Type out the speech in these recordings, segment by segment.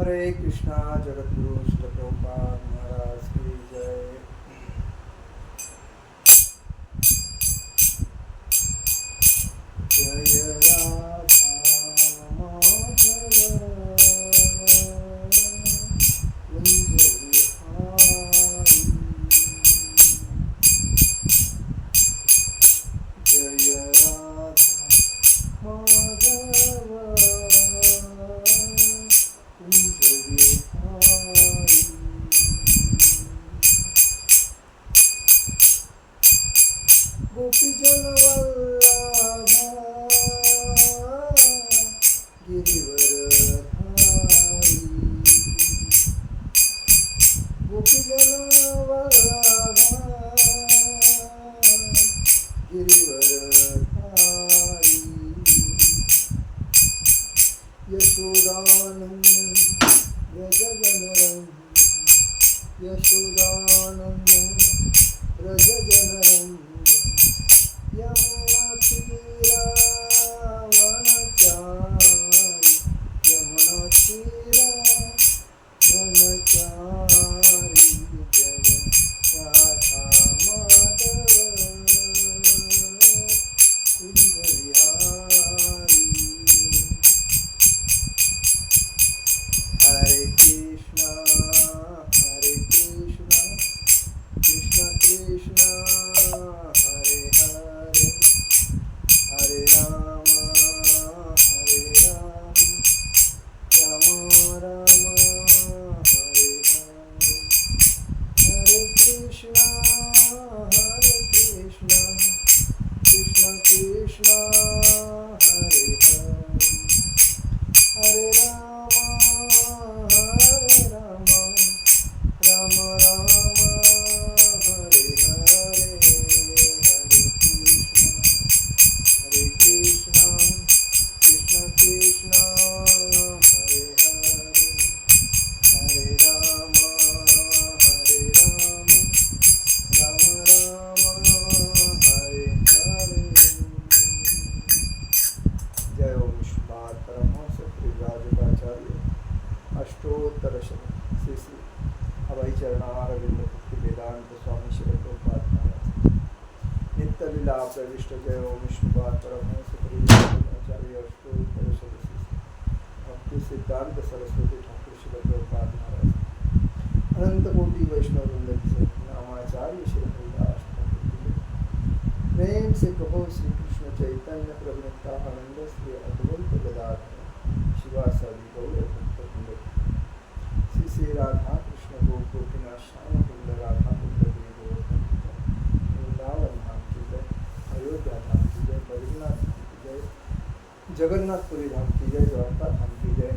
हरे कृष्णा जगद्गुरु श्रील प्रभुपाद महाराज की जय। जय राधा माधव कुंज विहारी, जय राधा माधव कुंज विहारी। गोपीजन वल्लभा गिरिवरधारी, गोपीजन वल्लभा गिरिवरधारी। यशोदानंदन व्रज जनरंजन, यशोदानंदन व्रज जनरंजन। यमुना तीरावनचारी, यमुना तीरावनचारी। जय राधा माधव कुंज विहारी। हरे कृष्णा कृष्ण कृष्ण हरे हरे, हरे राम राम राम हरे हरे। हरे कृष्णा कृष्ण कृष्ण हरे हरे, हरे राम राम राम हरे हरे। हरे कृष्णा कृष्ण कृष्ण हरे हरे, हरे राम राम हरे हरे। जय ओम विष्णुपाद परमहंस परिव्राजकाचार्य अष्टोत्तर श्री श्री अभय चरणारविंद भक्ति वेदांत स्वामी श्री प्रभुपाद महाराज नित्य लीला प्रविष्ट। जय ओम विष्णुपाद परमहंस परिव्राजकाचार्य अष्टोत्तर श्री श्री भक्ति सिद्धांत सरस्वती ठाकुर श्री प्रभुपाद महाराज अनंत कोटि वैष्णव वृंद से नामाचार्य श्री हरिदास ठाकुर जी। प्रेम से कहो श्री कृष्ण चैतन्य प्रभु नित्यानंद श्री अद्वैत गदाधर शिवासादि गौर भक्तवृंद। श्री श्री राधा कृष्ण गोपिनाथ श्याम कुंड राधा कुंड वृंदावन धाम की जय, अयोध्या धाम की जय, बद्रीनाथ धाम की जय, जगन्नाथपुरी धाम की जय, द्वारका धाम की जय।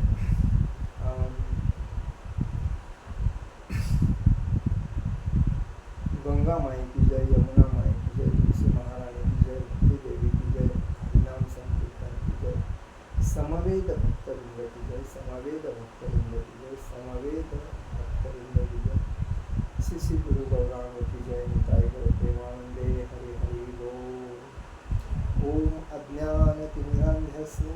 गंगा माई की जय, यमुना माई की जय, तुलसी महारानी की जय, भक्ति देवी की जय, हरिनाम संकीर्तन की जय, समवेद भक्तवृंद की जय, समवेद भक्तवृंद की जय, समवेद भक्तवृंद की जय। श्री श्री गुरु गौरांग की जय, निताय गुरु प्रेमानंदे हरि हरि बोल। ओम अज्ञानतिमिरान्धस्य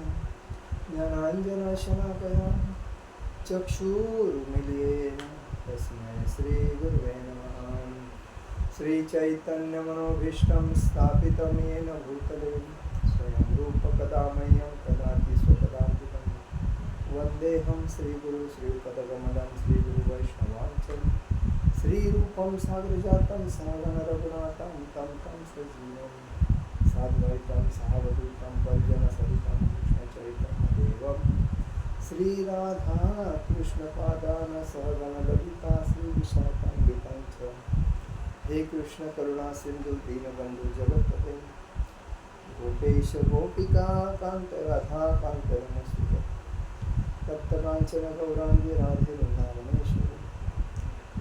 ज्ञानाञ्जनशलाकया चक्षुरुन्मीलितेन तस्मै श्रीगुरुवे नमः। श्रीचैतन्यमनोभीष्टं स्थापितं येन भूतले स्वयं रूप कदा मह्यं ददाति स्वपदान्तिकं। वन्देऽहं श्रीगुरु श्रीयुतपदकमलं श्रीगुरुवैष्णवाञ्चं श्रीरूपं साग्रजातं सहगण रघुनाथं तं सजीवं साद्वैतं सावधूतं परिजनसहितं कृष्णचैतन्यदेवं श्रीराधा कृष्णपादान सहगण ललिता श्रीविशाखान्वितं च। हे कृष्ण करुणा सिंधु दीनबंधु जगत्पते गोपेश गोपिका कांत राधा कांत रमणसुते तप्त कांचन गौरांगी राधे वृंदावनेश्वरी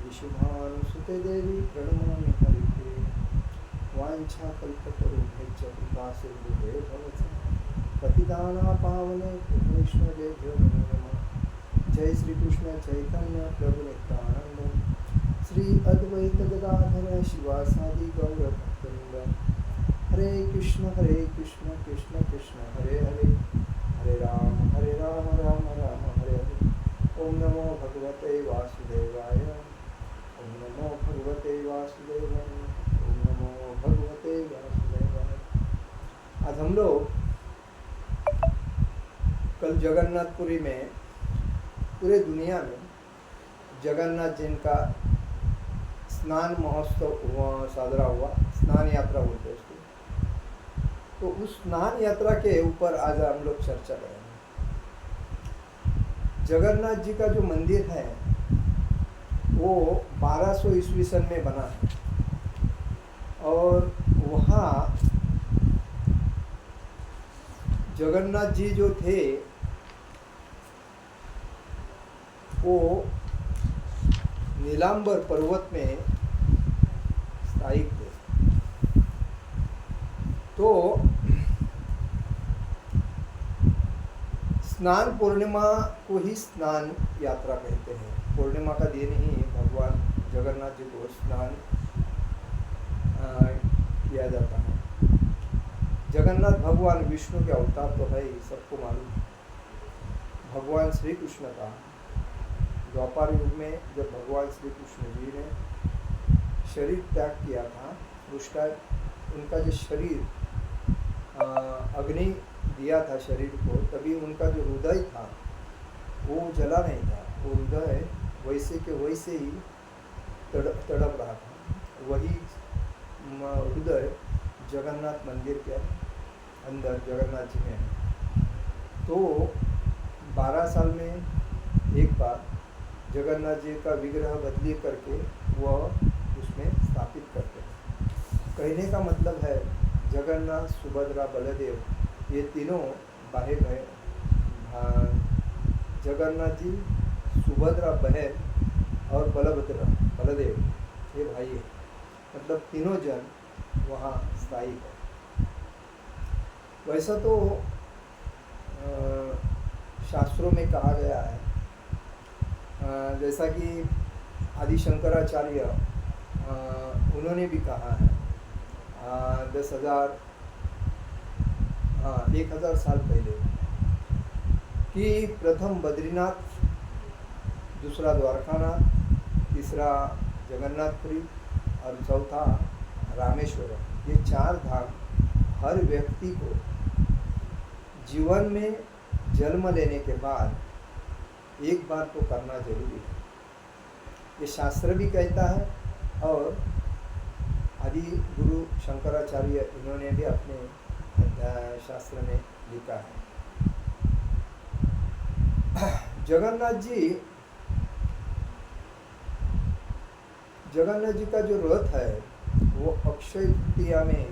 विशुभानुसुते देवी प्रणमामि हरिप्रिये। वाञ्छाकल्पतरुभ्यश्च कृपा सिन्धुभ्यो भवति पतितानां पावने वैष्णवेभ्यो नमो नमः। जय श्री कृष्ण चैतन्य प्रभु नित्यानंद श्री अद्वैत गदाधर शिवासादि गौर भक्तवृंद। हरे कृष्ण कृष्ण कृष्ण हरे हरे, हरे राम राम हरे हरे। ओम ओम नमो भगवते वासुदेवाय। ओम नमो भगवते वासुदेवाय। ओम नमो भगवते वासुदेवाय। आज हम लोग कल जगन्नाथपुरी में पूरे दुनिया में जगन्नाथ जी का स्नान महोत्सव साजरा हुआ। स्नान यात्रा बोलते हैं उसको। तो उस स्नान यात्रा के ऊपर आज हम लोग चर्चा करेंगे। जगन्नाथ जी का जो मंदिर है वो 1200 ईस्वी सन में बना है और वहाँ जगन्नाथ जी जो थे वो नीलांबर पर्वत में स्थायिक थे। तो स्नान पूर्णिमा को ही स्नान यात्रा कहते हैं। पूर्णिमा का दिन ही भगवान जगन्नाथ जी को स्नान किया जाता है। जगन्नाथ भगवान विष्णु के अवतार तो है ही, सबको मालूम है। भगवान श्री कृष्ण का द्वापर युग में जब भगवान श्री कृष्ण जी ने शरीर त्याग किया था, उस टाइम उनका जो शरीर अग्नि दिया था शरीर को, तभी उनका जो हृदय था वो जला नहीं था। वो हृदय वैसे के वैसे ही तड़प रहा था। वही हृदय जगन्नाथ मंदिर के अंदर जगन्नाथ जी में है। तो 12 साल में एक बार जगन्नाथ जी का विग्रह बदली करके वह उसमें स्थापित करते हैं। कहने का मतलब है जगन्नाथ, सुभद्रा, बलदेव ये तीनों भाई गए। जगन्नाथ जी, सुभद्रा बहन और बलदेव ये भाई है। मतलब तीनों जन वहाँ स्थायी है। वैसा तो शास्त्रों में कहा गया है, जैसा कि आदि शंकराचार्य उन्होंने भी कहा है 1000 साल पहले कि प्रथम बद्रीनाथ, दूसरा द्वारकानाथ, तीसरा जगन्नाथपुरी और चौथा रामेश्वरम। ये 4 धाम हर व्यक्ति को जीवन में जन्म लेने के बाद एक बार तो करना जरूरी है। ये शास्त्र भी कहता है और आदि गुरु शंकराचार्य इन्होंने भी अपने शास्त्र में लिखा है। जगन्नाथ जी का जो रथ है वो अक्षय तृतीया में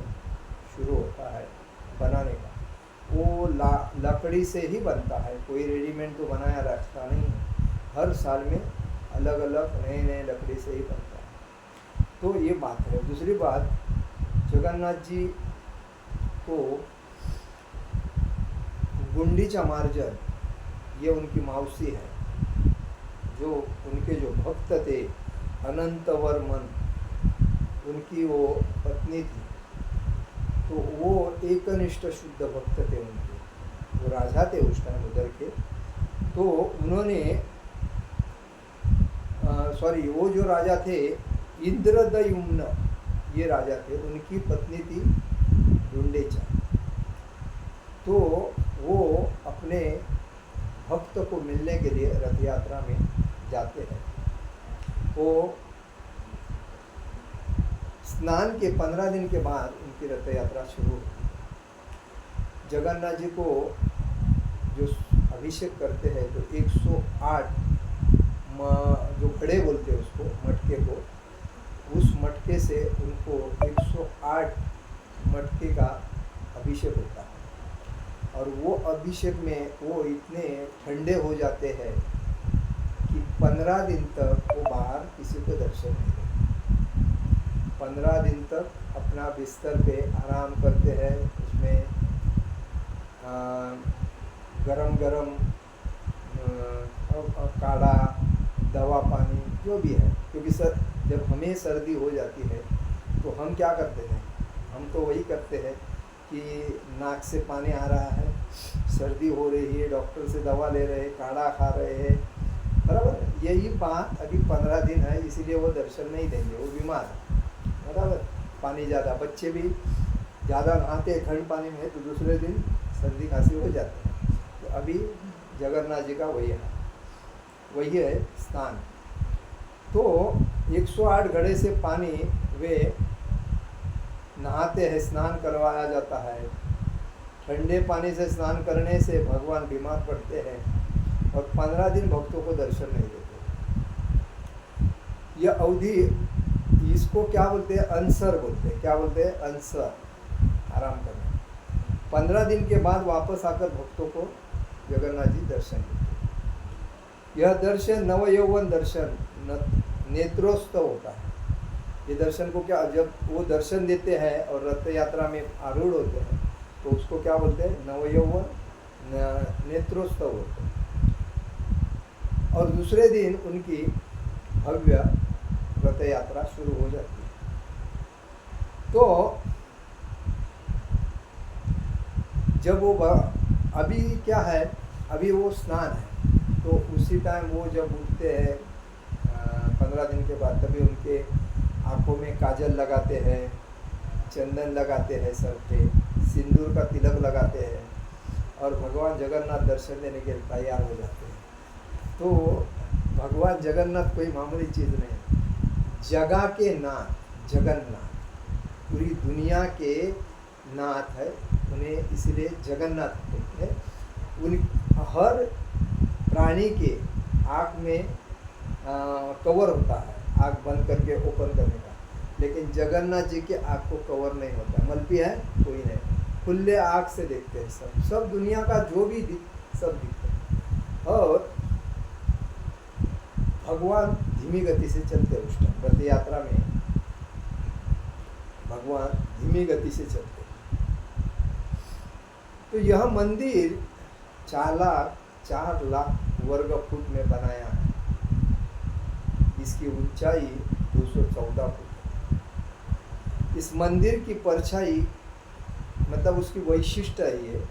शुरू होता है बनाने का। वो लकड़ी से ही बनता है, कोई रेडीमेड तो बनाया रखता नहीं है। हर साल में अलग अलग नए लकड़ी से ही बनता है। तो ये बात है। दूसरी बात, जगन्नाथ जी को गुंडीचा मार्जन ये उनकी मौसी है, जो उनके जो भक्त थे अनंतवर्मन, उनकी वो पत्नी थी। तो वो एकनिष्ठ शुद्ध भक्त थे उनके, वो राजा थे उस टाइम उधर के। तो उन्होंने वो जो राजा थे इंद्रदयुम्न, ये राजा थे, उनकी पत्नी थी गुंडीचा। तो वो अपने भक्त को मिलने के लिए रथ यात्रा में जाते हैं। वो स्नान के 15 दिन के बाद उनकी रथ यात्रा शुरू होती है। जगन्नाथ जी को जो अभिषेक करते हैं तो 108 जो घड़े बोलते हैं उसको, मटके को, उस मटके से उनको 108 मटके का अभिषेक होता है। और वो अभिषेक में वो इतने ठंडे हो जाते हैं कि 15 दिन तक वो बाहर किसी को दर्शन नहीं देते। 15 दिन तक अपना बिस्तर पे आराम करते हैं। उसमें गरम काढ़ा, दवा पानी जो भी है, क्योंकि जब हमें सर्दी हो जाती है तो हम क्या करते हैं, हम तो वही करते हैं कि नाक से पानी आ रहा है, सर्दी हो रही है, डॉक्टर से दवा ले रहे हैं, काढ़ा खा रहे हैं, बराबर है। यही बात अभी 15 दिन है, इसीलिए वो दर्शन नहीं देंगे, वो बीमार है, बराबर। पानी ज़्यादा, बच्चे भी ज़्यादा नहाते हैं ठंड पानी में तो दूसरे दिन सर्दी खांसी हो जाती है। तो अभी जगन्नाथ जी का वही है स्नान। तो 108 घड़े से पानी वे नहाते हैं, स्नान करवाया जाता है। ठंडे पानी से स्नान करने से भगवान बीमार पड़ते हैं और 15 दिन भक्तों को दर्शन नहीं देते। यह अवधि, इसको क्या बोलते हैं, अनसर बोलते हैं। क्या बोलते हैं, अनसर, आराम करना। 15 दिन के बाद वापस आकर भक्तों को जगन्नाथ जी दर्शन देते हैं। यह दर्शन नवयौवन दर्शन, नेत्रोत्सव होता है। ये दर्शन को क्या, जब वो दर्शन देते हैं और रथ यात्रा में आरूढ़ होते हैं तो उसको क्या बोलते हैं, नवयौवन नेत्रोत्सव होते हैं। और दूसरे दिन उनकी भव्य रथ यात्रा शुरू हो जाती है। तो जब वो अभी क्या है, अभी वो स्नान है, तो उसी टाइम वो जब उठते हैं 15 दिन के बाद, तभी उनके आँखों में काजल लगाते हैं, चंदन लगाते हैं, सर पे सिंदूर का तिलक लगाते हैं और भगवान जगन्नाथ दर्शन देने के लिए तैयार हो जाते हैं। तो भगवान जगन्नाथ कोई मामूली चीज़ नहीं, जगह के नाथ जगन्नाथ, पूरी दुनिया के नाथ है, उन्हें इसलिए जगन्नाथ कहते हैं। उन हर प्राणी के आँख में कवर होता है, आँख बंद करके ओपन करने का, लेकिन जगन्नाथ जी के आँख को कवर नहीं होता। मल्पी है कोई नहीं, खुले आँख से देखते हैं, सब दुनिया का जो भी सब दिखते हैं। और भगवान धीमी गति से चलते हैं। उस टाइम रथ यात्रा में भगवान धीमी गति से चलते हैं। तो यह मंदिर 4 लाख वर्ग फुट में बनाया है। इसकी ऊंचाई 214 फुट है। इस मंदिर की परछाई, मतलब उसकी वैशिष्ट है ये,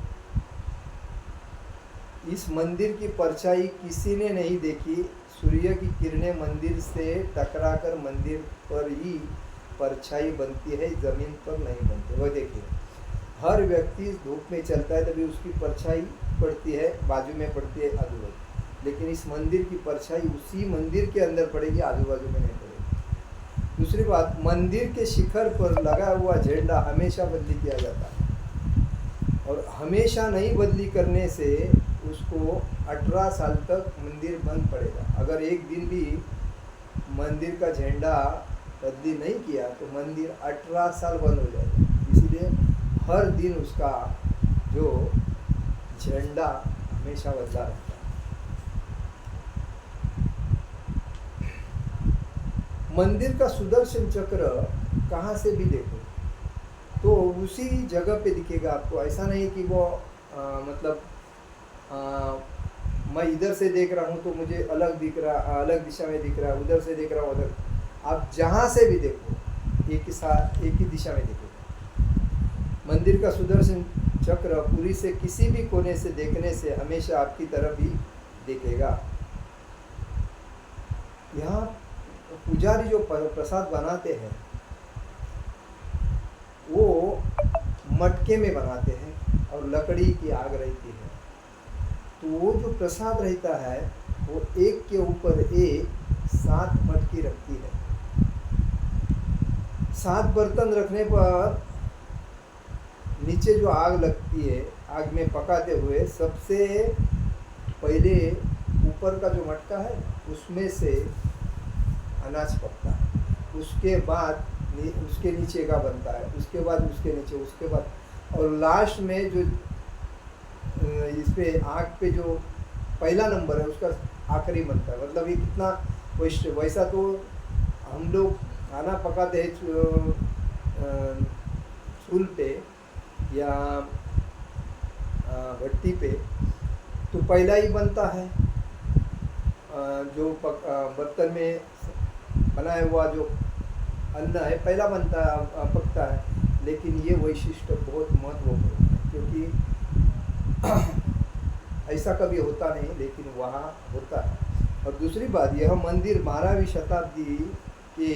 इस मंदिर की परछाई किसी ने नहीं देखी। सूर्य की किरणें मंदिर से टकराकर मंदिर पर ही परछाई बनती है, जमीन पर नहीं बनती। वह देखिए, हर व्यक्ति धूप में चलता है तभी उसकी परछाई पड़ती है, बाजू में पड़ती है, आजू बाजू, लेकिन इस मंदिर की परछाई उसी मंदिर के अंदर पड़ेगी, आजू बाजू में नहीं पड़ेगी। दूसरी बात, मंदिर के शिखर पर लगा हुआ झंडा हमेशा बदली किया जाता है और हमेशा नहीं बदली करने से उसको 18 साल तक मंदिर बंद पड़ेगा। अगर एक दिन भी मंदिर का झंडा बदली नहीं किया तो मंदिर 18 साल बंद हो जाएगा। इसलिए हर दिन उसका जो झंडा हमेशा बदला रहता है। मंदिर का सुदर्शन चक्र कहाँ से भी देखो तो उसी जगह पे दिखेगा आपको। ऐसा नहीं कि वो मतलब मैं इधर से देख रहा हूँ तो मुझे अलग दिख रहा, अलग दिशा में दिख रहा है, उधर से देख रहा हूँ उधर। आप जहाँ से भी देखो एक ही दिशा में देखो। मंदिर का सुदर्शन चक्र पुरी से किसी भी कोने से देखने से हमेशा आपकी तरफ ही देखेगा। यहाँ पुजारी जो प्रसाद बनाते हैं वो मटके में बनाते हैं और लकड़ी की आग रहती है, तो वो जो प्रसाद रहता है वो एक के ऊपर एक 7 मटकी रखती है। 7 बर्तन रखने पर नीचे जो आग लगती है, आग में पकाते हुए सबसे पहले ऊपर का जो मटका है उसमें से अनाज पकता है, उसके बाद उसके नीचे का बनता है, उसके बाद उसके नीचे, उसके बाद, और लास्ट में जो इस पे आग पे जो पहला नंबर है उसका आखिरी बनता है। मतलब ये कितना वैसा तो हम लोग खाना पकाते हैं चूल्हे पे या भट्टी पे, तो पहला ही बनता है जो बर्तन में बनाया हुआ जो अन्न है पहला बनता है, पकता है। लेकिन ये वैशिष्ट बहुत महत्वपूर्ण है क्योंकि ऐसा कभी होता नहीं, लेकिन वहाँ होता है। और और दूसरी बात, यह मंदिर 12वीं शताब्दी के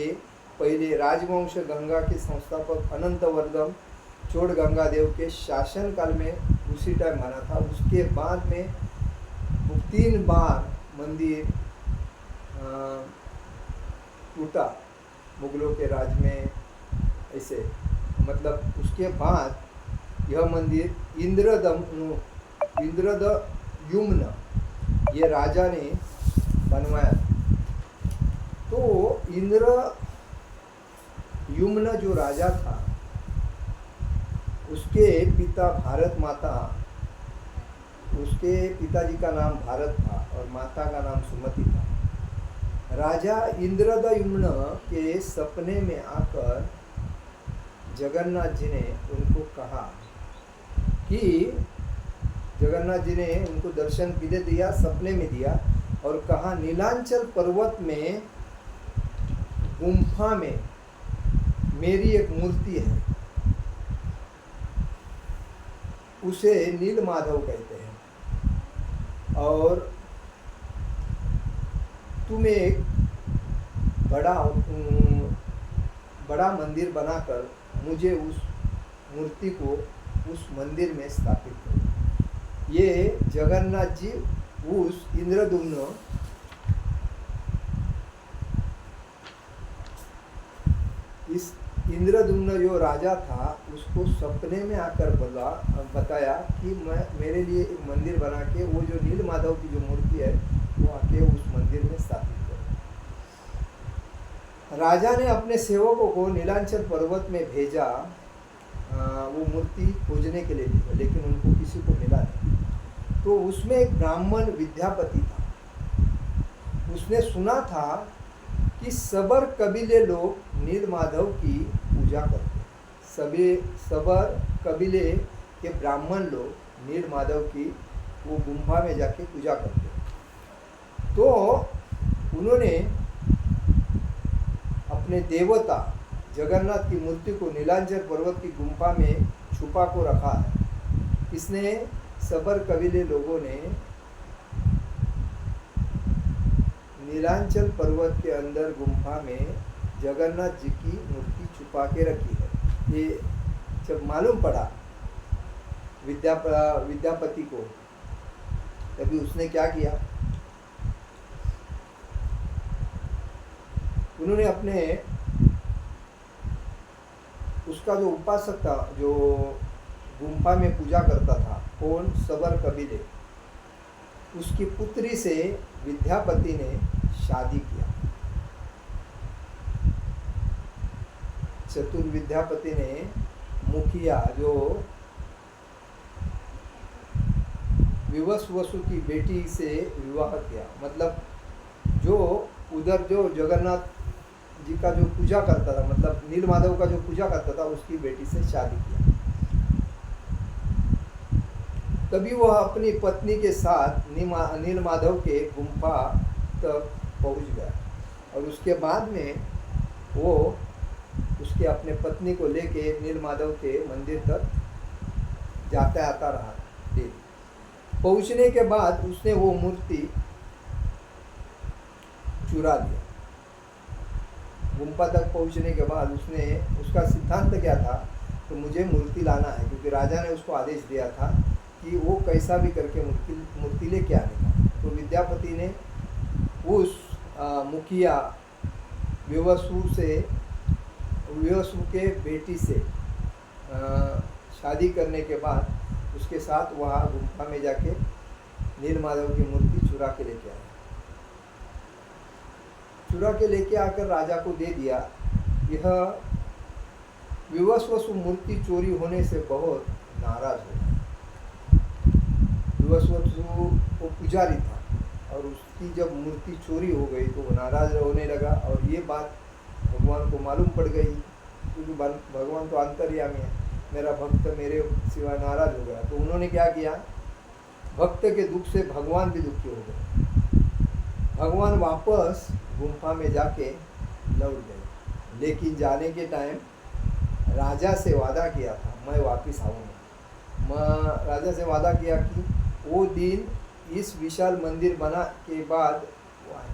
पहले राजवंश गंगा के संस्थापक अनंतवर्धन चोड़ गंगादेव के शासनकाल में उसी टाइम बना था। उसके बाद में 3 बार मंदिर टूटा मुगलों के राज में, ऐसे मतलब उसके बाद यह मंदिर इंद्रदयुम्न ये राजा ने बनवाया। तो इंद्रयुम्न जो राजा था उसके पिता भारत माता, उसके पिताजी का नाम भारत था और माता का नाम सुमति था। राजा इंद्रदयुम्न के सपने में आकर जगन्नाथ जी ने उनको कहा कि जगन्नाथ जी ने उनको दर्शन भी दे दिया, सपने में दिया और कहा नीलांचल पर्वत में गुम्फा में मेरी एक मूर्ति है, उसे नील माधव कहते हैं, और तुम एक बड़ा मंदिर बनाकर मुझे उस मूर्ति को उस मंदिर में स्थापित करो। ये जगन्नाथ जी उस इंद्रदुम्न इस इंद्रदुम्न जो राजा था उसको सपने में आकर बताया कि मेरे लिए एक मंदिर बना के वो जो नील माधव की जो मूर्ति है वो आके उस मंदिर में स्थापित करो। राजा ने अपने सेवकों को नीलांचल पर्वत में भेजा वो मूर्ति खोजने के लिए, लेकिन उनको किसी को मिला नहीं। तो उसमें एक ब्राह्मण विद्यापति था, उसने सुना था कि सबर कबीले लोग नील माधव की पूजा करते। सभी सबर कबीले के ब्राह्मण लोग नील माधव की वो गुम्फा में जाके पूजा करते। तो उन्होंने अपने देवता जगन्नाथ की मूर्ति को नीलांचल पर्वत की गुम्फा में छुपा को रखा है। इसने सबर कबीले लोगों ने नीलांचल पर्वत के अंदर गुम्फा में जगन्नाथ जी की मूर्ति छुपा के रखी है। ये जब मालूम पड़ा विद्यापति को, तभी उसने क्या किया, उन्होंने अपने उसका जो उपासक था जो गुम्फा में पूजा करता था, कौन, सबर कबीले, उसकी पुत्री से विद्यापति ने शादी किया। चतुर विद्यापति ने मुखिया जो विवस्वसु की बेटी से विवाह किया, मतलब जो उधर जो जगन्नाथ जी का जो पूजा करता था, मतलब नील माधव का जो पूजा करता था, उसकी बेटी से शादी किया। तभी वह अपनी पत्नी के साथ नील माधव के गुम्फा तक पहुंच गया और उसके बाद में वो उसके अपने पत्नी को लेके नील माधव के मंदिर तक जाता आता रहा। पहुंचने के बाद उसने वो मूर्ति चुरा लिया। गुम्फा तक पहुंचने के बाद उसका सिद्धांत क्या था, तो मुझे मूर्ति लाना है, क्योंकि राजा ने उसको आदेश दिया था कि वो कैसा भी करके मूर्ति लेके आने का। तो विद्यापति ने उस मुखिया विवस्वु के बेटी से शादी करने के बाद उसके साथ वहाँ गुम्फा में जाके नील माधव की मूर्ति चुरा के लेके आया। चुरा के लेके आकर राजा को दे दिया। यह विवस्वसु मूर्ति चोरी होने से बहुत नाराज हो गया। विवस्वसु वो पुजारी था और उसकी जब मूर्ति चोरी हो गई तो वो नाराज होने लगा और ये बात भगवान को मालूम पड़ गई, क्योंकि भगवान तो अंतर्यामी है, मेरा भक्त मेरे सिवा नाराज हो गया। तो उन्होंने क्या किया, भक्त के दुख से भगवान भी दुखी हो गए। भगवान वापस गुम्फा में जाके लौट गए, लेकिन जाने के टाइम राजा से वादा किया था मैं वापस आऊँगा। राजा से वादा किया कि वो दिन इस विशाल मंदिर बना के बाद वो आए।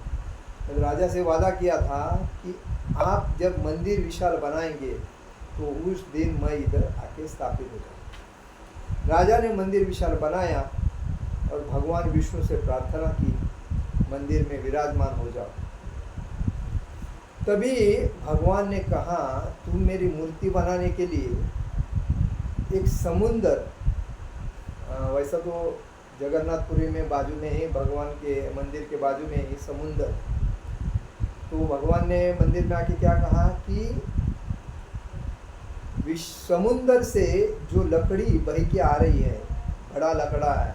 तो राजा से वादा किया था कि आप जब मंदिर विशाल बनाएंगे तो उस दिन मैं इधर आके स्थापित हो जाऊँ। राजा ने मंदिर विशाल बनाया और भगवान विष्णु से प्रार्थना की, मंदिर में विराजमान हो जाओ। तभी भगवान ने कहा, तुम मेरी मूर्ति बनाने के लिए एक समुंदर, वैसा तो जगन्नाथपुरी में बाजू में ही, भगवान के मंदिर के बाजू में ही समुंदर। तो भगवान ने मंदिर में आके क्या कहा कि समुंदर से जो लकड़ी बह के आ रही है, बड़ा लकड़ा है,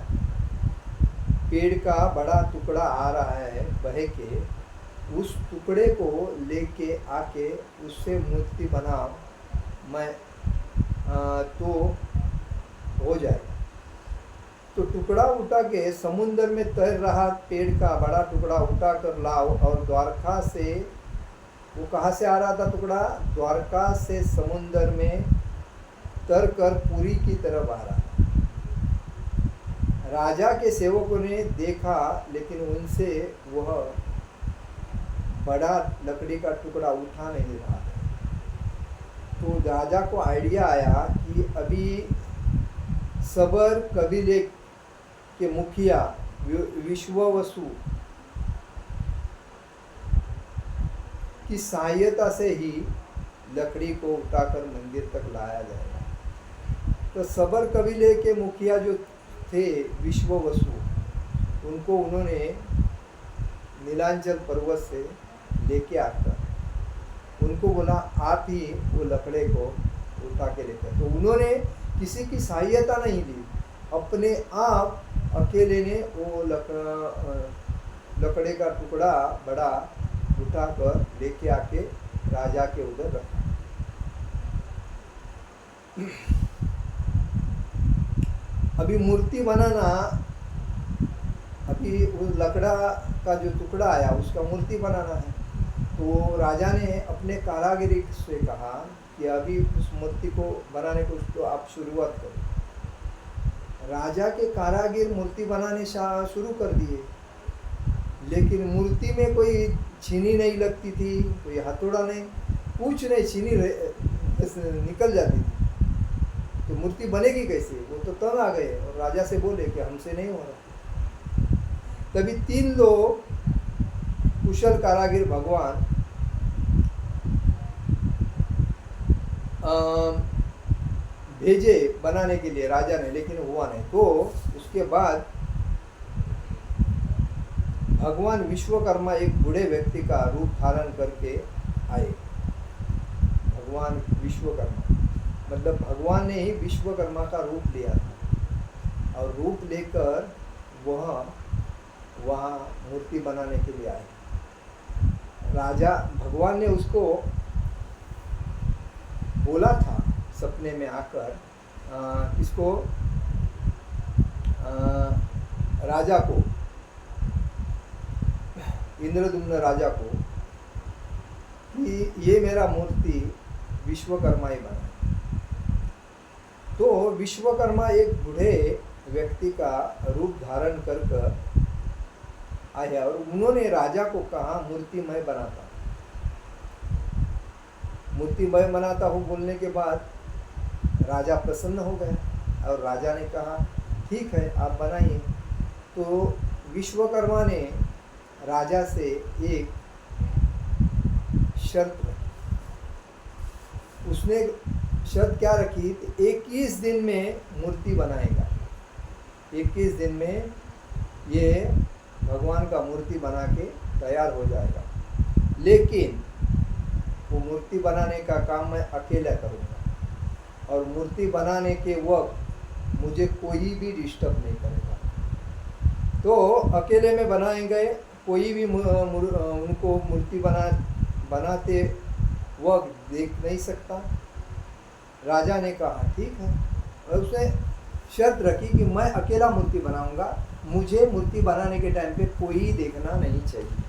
पेड़ का बड़ा टुकड़ा आ रहा है बह के, उस टुकड़े को लेके आके उससे मूर्ति बनाओ, मैं तो हो जाएगा। तो टुकड़ा उठा के समुंदर में तैर रहा पेड़ का बड़ा टुकड़ा उठा कर लाओ, और द्वारका से, वो कहाँ से आ रहा था टुकड़ा? द्वारका से समुंदर में तर कर पुरी की तरफ आ रहा। राजा के सेवकों ने देखा, लेकिन उनसे वह बड़ा लकड़ी का टुकड़ा उठा नहीं रहा। तो राजा को आइडिया आया कि अभी सबर कबीले के मुखिया विश्ववसु की सहायता से ही लकड़ी को उठाकर मंदिर तक लाया जाएगा। तो सबर कबीले के मुखिया जो थे विश्ववसु, उनको उन्होंने नीलांचल पर्वत से लेके आकर उनको बोला, आप ही वो लकड़े को उठा के लेकर। तो उन्होंने किसी की सहायता नहीं ली, अपने आप अकेले ने वो लकड़े का टुकड़ा बड़ा उठाकर लेके आके राजा के उधर रखा। अभी मूर्ति बनाना, अभी वो लकड़ा का जो टुकड़ा आया उसका मूर्ति बनाना है। तो राजा ने अपने कारागिरी से कहा कि अभी उस मूर्ति को बनाने को तो आप शुरुआत करो। राजा के कारागिर मूर्ति बनाने शुरू कर दिए, लेकिन मूर्ति में कोई छीनी नहीं लगती थी, कोई हथौड़ा नहीं, कुछ नहीं, छीनी निकल जाती थी। तो मूर्ति बनेगी कैसे? वो तो तंग आ गए और राजा से बोले कि हमसे नहीं हो रहा। तभी 3 लोग कुशल कारागिर भगवान भेजे बनाने के लिए राजा ने, लेकिन हुआ नहीं। तो उसके बाद भगवान विश्वकर्मा एक बूढ़े व्यक्ति का रूप धारण करके आए। भगवान विश्वकर्मा मतलब भगवान ने ही विश्वकर्मा का रूप लिया था, और रूप लेकर वहाँ मूर्ति बनाने के लिए आए। राजा भगवान ने उसको बोला था सपने में आकर, किसको? राजा को, इंद्रदुम्न राजा को, कि ये मेरा मूर्ति विश्वकर्मा ही बना। तो विश्वकर्मा एक बूढ़े व्यक्ति का रूप धारण कर आया, और उन्होंने राजा को कहा, मूर्ति मैं बनाता, मूर्ति मैं बनाता हूँ बोलने के बाद राजा प्रसन्न हो गया, और राजा ने कहा ठीक है आप बनाइए। तो विश्वकर्मा ने राजा से एक शर्त रखी। उसने शर्त क्या रखी? 21 दिन में मूर्ति बनाएगा, 21 दिन में ये भगवान का मूर्ति बना के तैयार हो जाएगा, लेकिन वो मूर्ति बनाने का काम मैं अकेला करूँगा, और मूर्ति बनाने के वक्त मुझे कोई भी डिस्टर्ब नहीं करेगा। तो अकेले में बनाएंगे, कोई भी उनको मूर्ति बनाते वक्त देख नहीं सकता। राजा ने कहा ठीक है, और उसने शर्त रखी कि मैं अकेला मूर्ति बनाऊंगा, मुझे मूर्ति बनाने के टाइम पे कोई देखना नहीं चाहिए।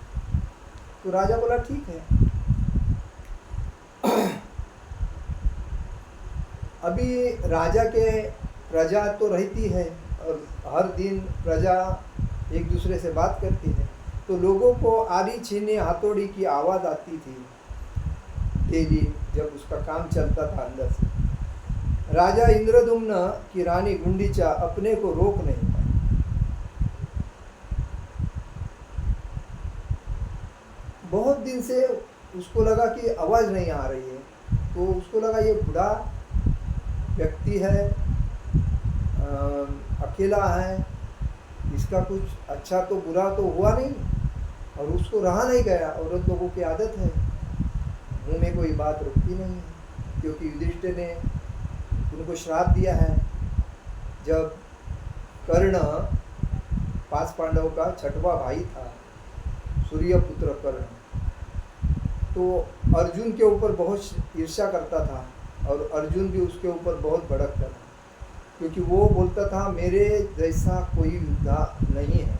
तो राजा बोला ठीक है। अभी राजा के प्रजा तो रहती है, और हर दिन प्रजा एक दूसरे से बात करती है। तो लोगों को आरी छीने हथौड़ी की आवाज़ आती थी डेली, जब उसका काम चलता था अंदर से। राजा इंद्रदुम्न की रानी गुंडीचा अपने को रोक नहीं पाई। बहुत दिन से उसको लगा कि आवाज़ नहीं आ रही है, तो उसको लगा ये बूढ़ा व्यक्ति है, अकेला है, इसका कुछ अच्छा तो बुरा तो हुआ नहीं, और उसको रहा नहीं गया। औरत लोगों की आदत है, मुंह में कोई बात रुकती नहीं है, क्योंकि युधिष्ठिर ने उनको श्राप दिया है। जब कर्ण 5 पांडवों का 6वां भाई था, सूर्यपुत्र कर्ण, तो अर्जुन के ऊपर बहुत ईर्ष्या करता था, और अर्जुन भी उसके ऊपर बहुत भड़कता था, क्योंकि वो बोलता था मेरे जैसा कोई योद्धा नहीं है।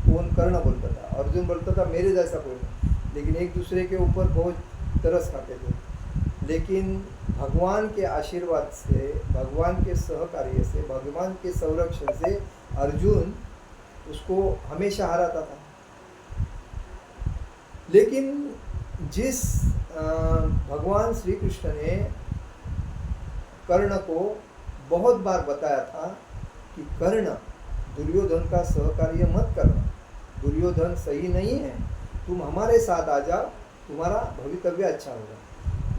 कौन? कर्ण बोलता था। अर्जुन बोलता था मेरे जैसा कोई नहीं। लेकिन एक दूसरे के ऊपर बहुत तरस खाते थे। लेकिन भगवान के आशीर्वाद से, भगवान के सहकार्य से, भगवान के संरक्षण से अर्जुन उसको हमेशा हराता था। लेकिन जिस भगवान श्री कृष्ण ने कर्ण को बहुत बार बताया था कि कर्ण, दुर्योधन का सहकार्य मत करना, दुर्योधन सही नहीं है, तुम हमारे साथ आ जाओ, तुम्हारा भवितव्य अच्छा होगा।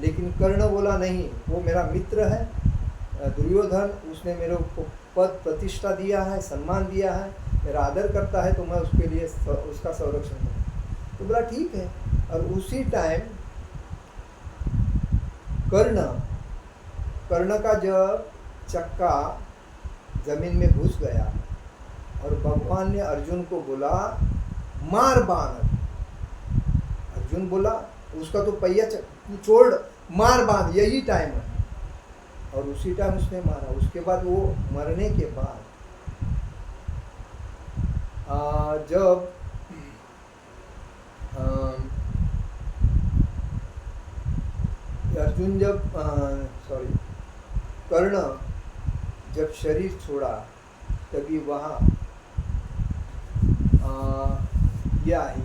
लेकिन कर्ण बोला नहीं, वो मेरा मित्र है दुर्योधन, उसने मेरे को पद प्रतिष्ठा दिया है, सम्मान दिया है, मेरा आदर करता है, तो मैं उसके लिए उसका संरक्षण करूँ। तो बोला ठीक है। और उसी टाइम कर्ण का जब चक्का जमीन में घुस गया और भगवान ने अर्जुन को बोला मार बाण। अर्जुन बोला उसका तो पहिया तू छोड़, मार बांध, यही टाइम है। और उसी टाइम उसने मारा। उसके बाद वो मरने के बाद जब अर्जुन कर्ण जब शरीर छोड़ा, तभी वहाँ ये आई,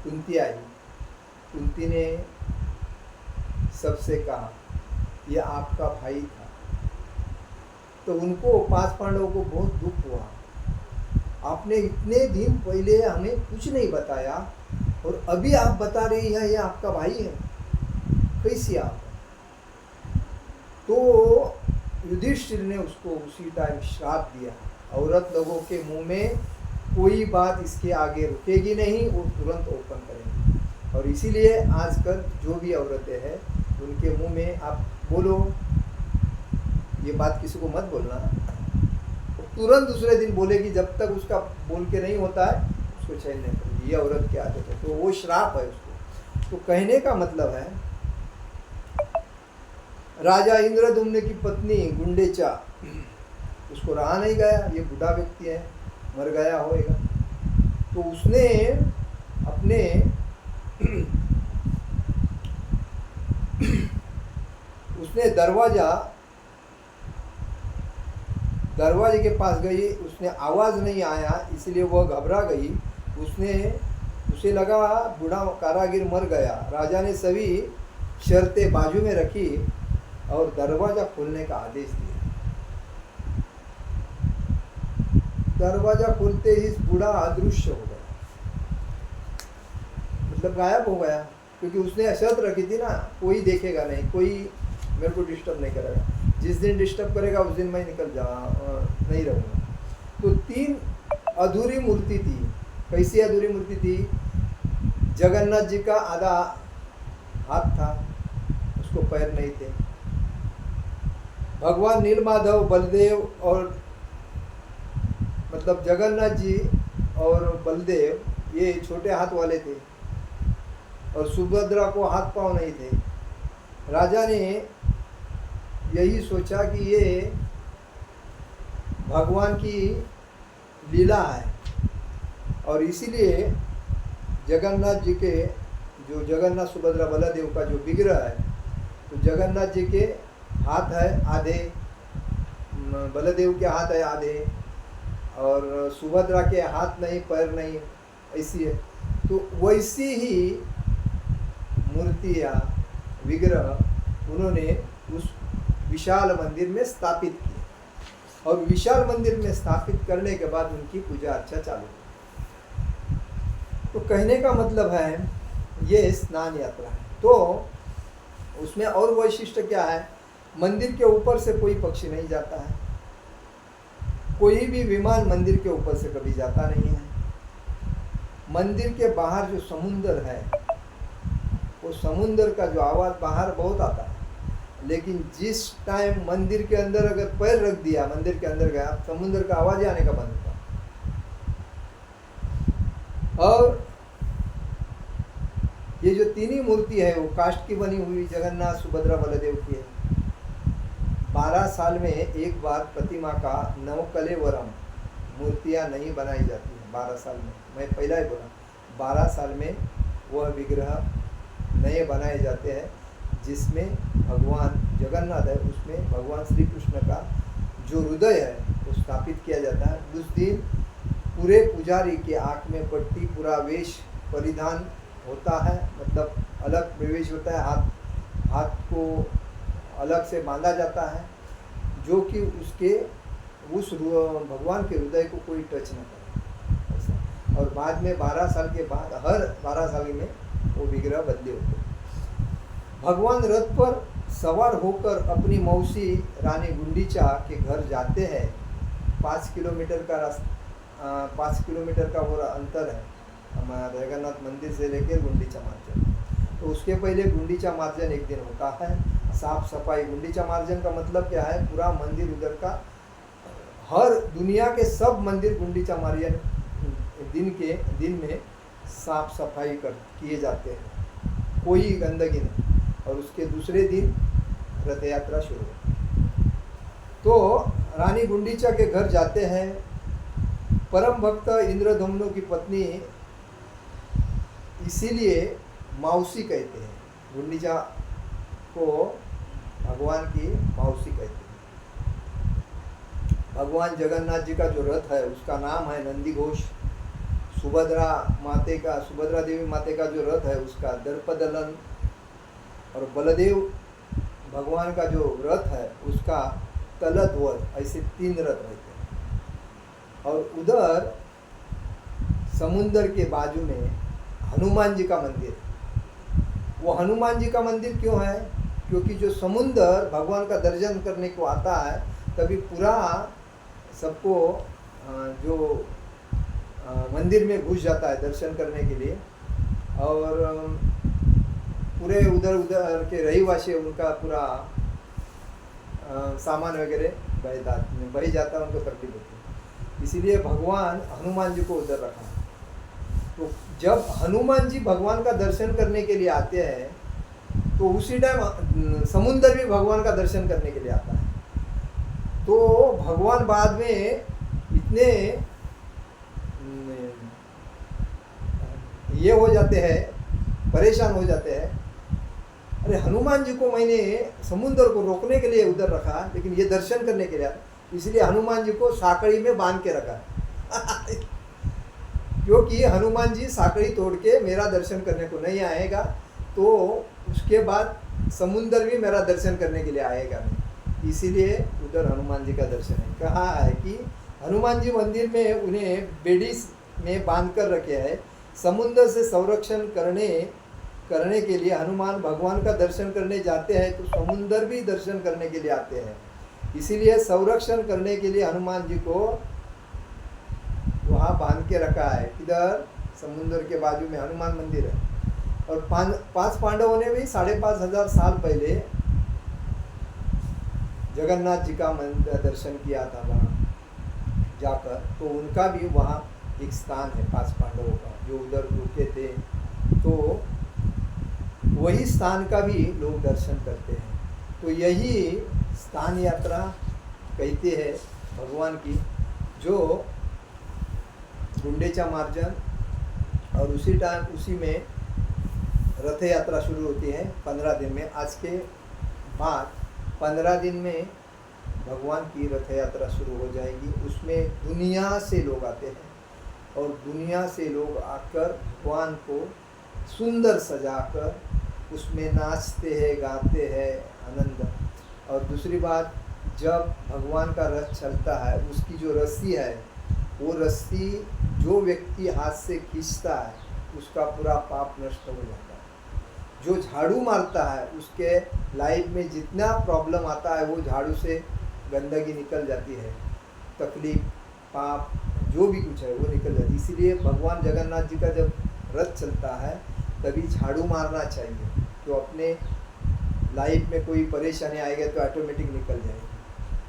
कुंती आई। कुंती ने सबसे कहा ये आपका भाई था। तो उनको 5 पांडवों को बहुत दुख हुआ, आपने इतने दिन पहले हमें कुछ नहीं बताया और अभी आप बता रही है ये आपका भाई है, कैसी आप? तो युधिष्ठिर ने उसको उसी टाइम श्राप दिया, औरत लोगों के मुंह में कोई बात इसके आगे रुकेगी नहीं, वो तुरंत ओपन करेंगे। और इसीलिए आजकल जो भी औरतें हैं उनके मुंह में आप बोलो ये बात किसी को मत बोलना, तुरंत दूसरे दिन बोलेगी, जब तक उसका बोल के नहीं होता है उसको चैन नहीं करेगी। ये औरत की आदत है, तो वो श्राप है उसको। तो कहने का मतलब है राजा इंद्रदुम्न की पत्नी गुंडेचा, उसको रहा नहीं गया, ये बूढ़ा व्यक्ति है, मर गया होएगा। तो उसने अपने उसने दरवाजे के पास गई, उसने आवाज़ नहीं आया, इसलिए वह घबरा गई। उसे लगा बूढ़ा कारागिर मर गया। राजा ने सभी शर्तें बाजू में रखी और दरवाज़ा खोलने का आदेश दिया। दरवाज़ा खोलते ही बूढ़ा अदृश्य हो गया, मतलब गायब हो गया, क्योंकि उसने शर्त रखी थी ना, कोई देखेगा नहीं, कोई मेरे को डिस्टर्ब नहीं करेगा, जिस दिन डिस्टर्ब करेगा उस दिन मैं नहीं रहूँगा। तो 3 अधूरी मूर्ति थी। कैसी अधूरी मूर्ति थी? जगन्नाथ जी का आधा हाथ था, उसको पैर नहीं थे। भगवान नीलमाधव, बलदेव और मतलब जगन्नाथ जी और बलदेव ये छोटे हाथ वाले थे, और सुभद्रा को हाथ पांव नहीं थे। राजा ने यही सोचा कि ये भगवान की लीला है, और इसीलिए जगन्नाथ जी के जो जगन्नाथ सुभद्रा बलदेव का जो विग्रह है, तो जगन्नाथ जी के हाथ है आधे, बलदेव के हाथ है आधे, और सुभद्रा के हाथ नहीं, पैर नहीं, ऐसी है। तो वैसी ही मूर्तियाँ विग्रह उन्होंने उस विशाल मंदिर में स्थापित किए और विशाल मंदिर में स्थापित करने के बाद उनकी पूजा अर्चा चालू हुई। तो कहने का मतलब है ये स्नान यात्रा है। तो उसमें और वैशिष्ट क्या है, मंदिर के ऊपर से कोई पक्षी नहीं जाता है, कोई भी विमान मंदिर के ऊपर से कभी जाता नहीं है। मंदिर के बाहर जो समुंदर है, वो समुंदर का जो आवाज़ बाहर बहुत आता है, लेकिन जिस टाइम मंदिर के अंदर अगर पैर रख दिया, मंदिर के अंदर गया, समुंदर का आवाज़ आने का बंद होता। और ये जो तीनों मूर्ति है वो काष्ठ की बनी हुई जगन्नाथ सुभद्रा बलदेव की है। 12 साल में एक बार प्रतिमा का नवकलेवरम मूर्तियाँ नहीं बनाई जाती है। 12 साल में, मैं पहला ही बोला, 12 साल में वह विग्रह नए बनाए जाते हैं, जिसमें भगवान जगन्नाथ है, उसमें भगवान श्री कृष्ण का जो हृदय है वो स्थापित किया जाता है। उस दिन पूरे पुजारी के आँख में पट्टी, पूरा वेश परिधान होता है, मतलब अलग प्रवेश होता है, हाथ को अलग से बांधा जाता है, जो कि उसके उस भगवान के हृदय को कोई टच न करे ऐसा। और बाद में 12 साल के बाद, हर 12 साल में वो विग्रह बदले होते हैं। भगवान रथ पर सवार होकर अपनी मौसी रानी गुंडीचा के घर जाते हैं। 5 किलोमीटर का रास्ता, 5 किलोमीटर का वो अंतर है हमारा जगन्नाथ मंदिर से लेकर गुंडीचा मार्जन। तो उसके पहले गुंडीचा मार्जन एक दिन होता है, साफ सफाई। गुंडीचा मार्जन का मतलब क्या है, पूरा मंदिर उधर का, हर दुनिया के सब मंदिर गुंडीचा मार्जन दिन में साफ सफाई किए जाते हैं, कोई गंदगी नहीं। और उसके दूसरे दिन रथ यात्रा शुरू होती। तो रानी गुंडीचा के घर जाते हैं। परम भक्त इंद्रधम्नु की पत्नी, इसीलिए मौसी कहते हैं, गुंडीचा को भगवान की मौसी कहते हैं। भगवान जगन्नाथ जी का जो रथ है उसका नाम है नंदी घोष। सुभद्रा देवी माते का जो रथ है उसका दर्पदलन, और बलदेव भगवान का जो रथ है उसका तलध्वज। ऐसे 3 रथ रहते हैं। और उधर समुंदर के बाजू में हनुमान जी का मंदिर। वो हनुमान जी का मंदिर क्यों है, क्योंकि जो समुंदर भगवान का दर्शन करने को आता है, तभी पूरा सबको जो मंदिर में घुस जाता है दर्शन करने के लिए। और पूरे उधर के रहीवासी उनका पूरा सामान वगैरह बह जाता है, उनको तकलीफ होती है। इसीलिए भगवान हनुमान जी को उधर रखा। तो जब हनुमान जी भगवान का दर्शन करने के लिए आते हैं, तो उसी टाइम समुंदर भी भगवान का दर्शन करने के लिए आता है। तो भगवान बाद में इतने ये हो जाते हैं, परेशान हो जाते हैं, अरे हनुमान जी को मैंने समुंदर को रोकने के लिए उधर रखा, लेकिन ये दर्शन करने के लिए, इसलिए हनुमान जी को साकड़ी में बांध के रखा क्योंकि हनुमान जी साकड़ी तोड़ के मेरा दर्शन करने को नहीं आएगा, तो उसके बाद समुंदर भी मेरा दर्शन करने के लिए आएगा नहीं। इसीलिए उधर हनुमान जी का दर्शन है। कहा है कि हनुमान जी मंदिर में उन्हें बेड़ी में बांध कर रखे है। समुंदर से संरक्षण करने के लिए हनुमान भगवान का दर्शन करने जाते हैं, तो समुंदर भी दर्शन करने के लिए आते हैं। इसीलिए संरक्षण करने के लिए हनुमान जी को वहाँ बांध के रखा है। इधर समुंदर के बाजू में हनुमान मंदिर है। और 5 पांडवों ने भी 5,500 साल पहले जगन्नाथ जी का मंदिर दर्शन किया था वहाँ जाकर, तो उनका भी वहाँ एक स्थान है 5 पांडवों का, जो उधर रुके थे, तो वही स्थान का भी लोग दर्शन करते हैं। तो यही स्थान यात्रा कहते हैं भगवान की, जो गुंडीचा मार्जन, और उसी में रथ यात्रा शुरू होती है 15 दिन में। आज के बाद 15 दिन में भगवान की रथ यात्रा शुरू हो जाएगी। उसमें दुनिया से लोग आते हैं, और दुनिया से लोग आकर भगवान को सुंदर सजाकर उसमें नाचते हैं, गाते हैं, आनंद। और दूसरी बात, जब भगवान का रथ चलता है, उसकी जो रस्सी है, वो रस्सी जो व्यक्ति हाथ से खींचता है उसका पूरा पाप नष्ट हो जाता है। जो झाड़ू मारता है उसके लाइफ में जितना प्रॉब्लम आता है वो झाड़ू से गंदगी निकल जाती है, तकलीफ, पाप, जो भी कुछ है वो निकल जाती है। इसीलिए भगवान जगन्नाथ जी का जब रथ चलता है तभी झाड़ू मारना चाहिए, तो अपने लाइफ में कोई परेशानी आएगी तो ऑटोमेटिक निकल जाएगी।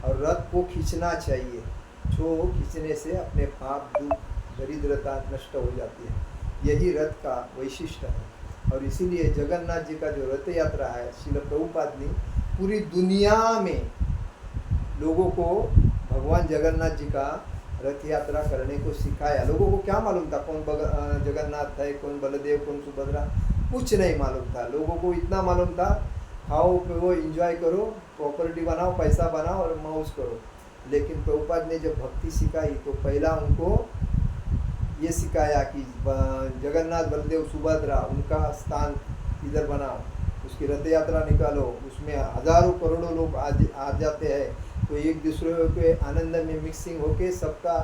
और रथ को खींचना चाहिए, जो खींचने से अपने पाप, दुख, दरिद्रता नष्ट हो जाती है। यही रथ का वैशिष्ट्य है। और इसीलिए जगन्नाथ जी का जो रथ यात्रा है, श्रील प्रभुपाद ने पूरी दुनिया में लोगों को भगवान जगन्नाथ जी का रथ यात्रा करने को सिखाया। लोगों को क्या मालूम था कौन जगन्नाथ है, कौन बलदेव, कौन सुभद्रा, कुछ नहीं मालूम था। लोगों को इतना मालूम था, खाओ पियो, एंजॉय करो, प्रॉपर्टी बनाओ, पैसा बनाओ और मौज करो। लेकिन प्रभुपाद ने जब भक्ति सिखाई तो पहला उनको ये सिखाया कि जगन्नाथ, बलदेव, सुभद्रा, उनका स्थान इधर बनाओ, उसकी रथ यात्रा निकालो, उसमें हजारों करोड़ों लोग आ जाते हैं, तो एक दूसरे के आनंद में मिक्सिंग होके सबका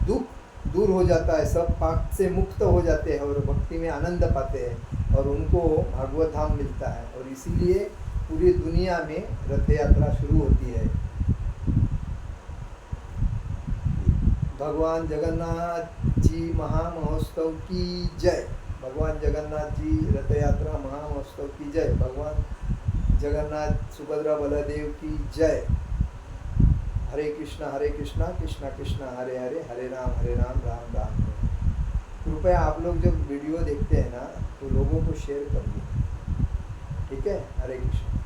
दुख दूर हो जाता है, सब पाप से मुक्त हो जाते हैं और भक्ति में आनंद पाते हैं और उनको भागवत धाम मिलता है। और इसीलिए पूरी दुनिया में रथ यात्रा शुरू होती है। भगवान जगन्नाथ जी महामहोत्सव की जय। भगवान जगन्नाथ जी रथ यात्रा महामहोत्सव की जय। भगवान जगन्नाथ, सुभद्रा, बलदेव की जय। हरे कृष्णा कृष्णा कृष्णा हरे हरे, हरे राम राम राम हरे। कृपया आप लोग जब वीडियो देखते हैं ना तो लोगों को शेयर करिए, ठीक है। हरे कृष्ण।